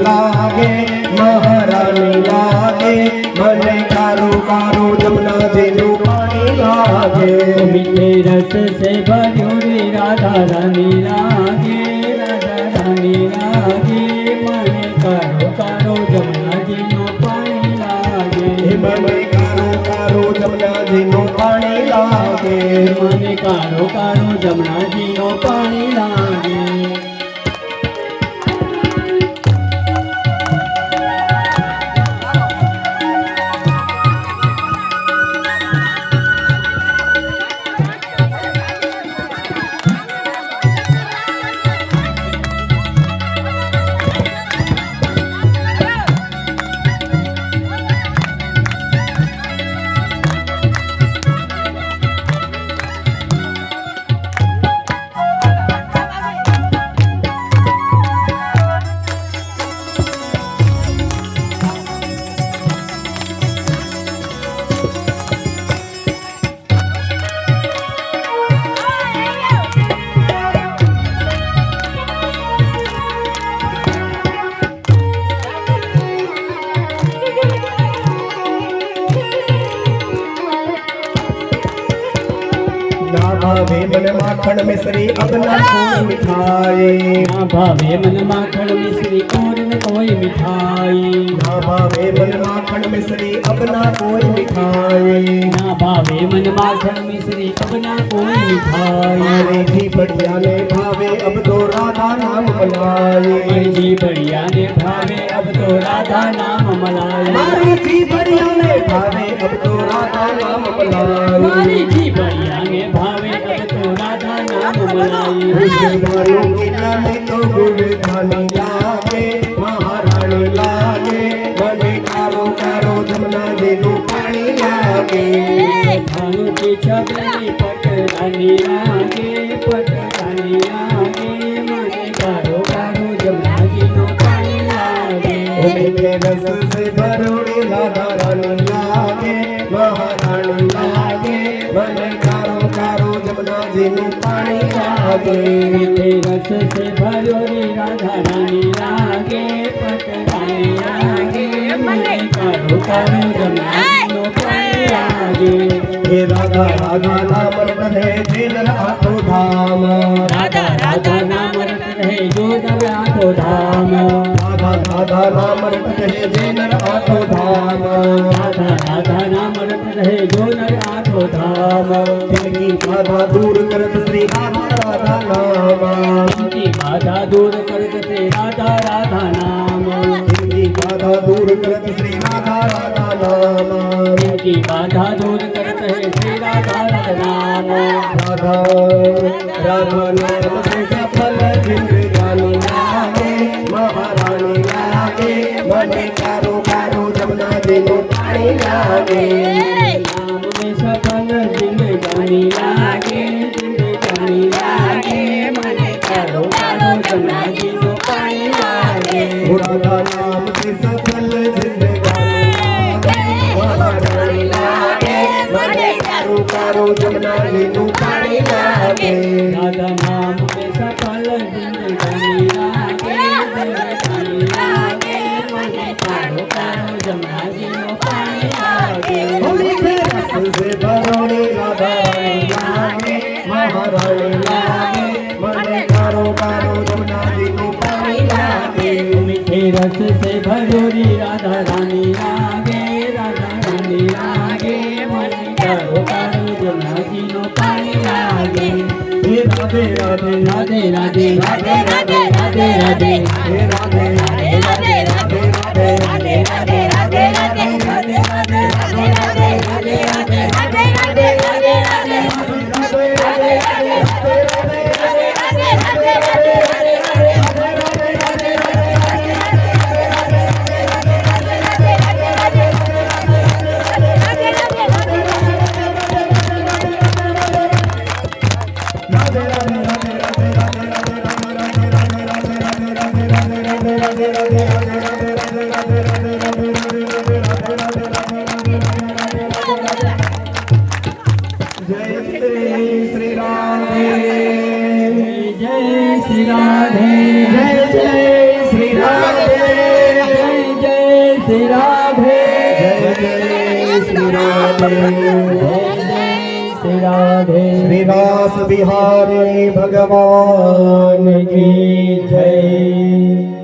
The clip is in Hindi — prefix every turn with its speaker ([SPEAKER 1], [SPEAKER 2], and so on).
[SPEAKER 1] लागे महारानी लागे मने कारो कारो जमुना जेनु पानी लागे
[SPEAKER 2] मीठे रस से भर्यो रे राधा रानी लागे राधा रानी लागे मने कारो कारो जमुना जेनु पानी लागे
[SPEAKER 1] मने कारो कारो जमुना जेनु पानी लागे
[SPEAKER 2] मने कारो कारो जमुना जेनु पानी लागे
[SPEAKER 1] भावे मन माखन मिश्री अब न कोई मिठाई
[SPEAKER 2] ना भावे मन माखन मिश्री और न कोई मिठाई
[SPEAKER 1] ना भावे मन माखन मिश्री अब न कोई मिठाई
[SPEAKER 2] ना भावे मन माखन मिश्री अब न कोई मिठाई
[SPEAKER 1] मारे जी बढ़िया ने भावे अब तो राधा नाम मलाई
[SPEAKER 2] जी बढ़िया ने भावे अब तो राधा नाम मलाई
[SPEAKER 1] मारे जी बढ़िया ने भावे अब तो राधा नाम मलाई
[SPEAKER 2] मारे जी बढ़िया ने भावे अब तो राधा नाम मलाई
[SPEAKER 1] मुसलमानों के नाम तो गुरधानी लागे महारानी लागे मने कारो कारो जमुना जेनु पानी लागे
[SPEAKER 2] भानु की छबरी पटरानी लागे पटरानी लागे मने कारो कारो जमुना जेनु पानी लागे
[SPEAKER 1] मीठे रस से भरोड़ी राधा रानी लागे महारानी लागे मने कारो कारो जमुना जेनु पानी लागे
[SPEAKER 2] मीठे रस से भरोड़ी राधा रानी लागे पटरानी लागे मने कारो कारो जमुना जेनु पानी लागे
[SPEAKER 1] हे राधा राधा नाम रट है जेनर आठो धाम
[SPEAKER 2] राधा राधा नाम रट रहे जो नर आठो धाम
[SPEAKER 1] राधा राधा नाम रट है जेनर आठो धाम
[SPEAKER 2] राधा राधा नाम रट रहे जो नर आठो धाम
[SPEAKER 1] जिनकी बाधा दूर करत श्री राधा राधा नाम
[SPEAKER 2] जिनकी बाधा दूर करत से राधा राधा नाम
[SPEAKER 1] जिनकी बाधा दूर करत श्री राधा राधा नाम
[SPEAKER 2] जिनकी बाधा दूर करत है श्री राधा राधा नाम
[SPEAKER 1] राधा राधा नाम से सफल जिंदगानी लागे महारानी लागे मने कारो कारो जमुना जेनु पानी लागे
[SPEAKER 2] नाम में सफल जिंदगानी लागे जिंदगानी लागे मने कारो कारो जमुना जेनु पानी लागे
[SPEAKER 1] राधा नाम से सफल जिंदगानी लागे महारानी लागे मने कारो कारो जमुना जेनु पानी लागे
[SPEAKER 2] राधा नाम में सफल जिंदगानी लागे जिंदगानी लागे मने कारो कारो जमुना जेनु पानी लागे
[SPEAKER 1] मीठे रस से भरोड़ी राधा रानी लागे महारानी लागे मने कारो कारो जमुना जेनु पानी लागे
[SPEAKER 2] मीठे रस से भरोरी राधा रानी लागे राधा रानी लागे मने कारो कारो जमुना जेनु पानी लागे
[SPEAKER 1] हे राधे राधे
[SPEAKER 2] राधे राधे राधे राधे राधे राधे
[SPEAKER 1] हे राधे राधे राधे राधे राधे
[SPEAKER 2] राधे राधे राधे राधे राधे राधे राधे राधे राधे राधे राधे राधे
[SPEAKER 1] जय जय श्री राधे। જય જય શ્રી રાધે
[SPEAKER 2] શ્રી રાધે
[SPEAKER 1] શ્રી રાસ બિહારી ભગવાન
[SPEAKER 2] ભગવાન કી જય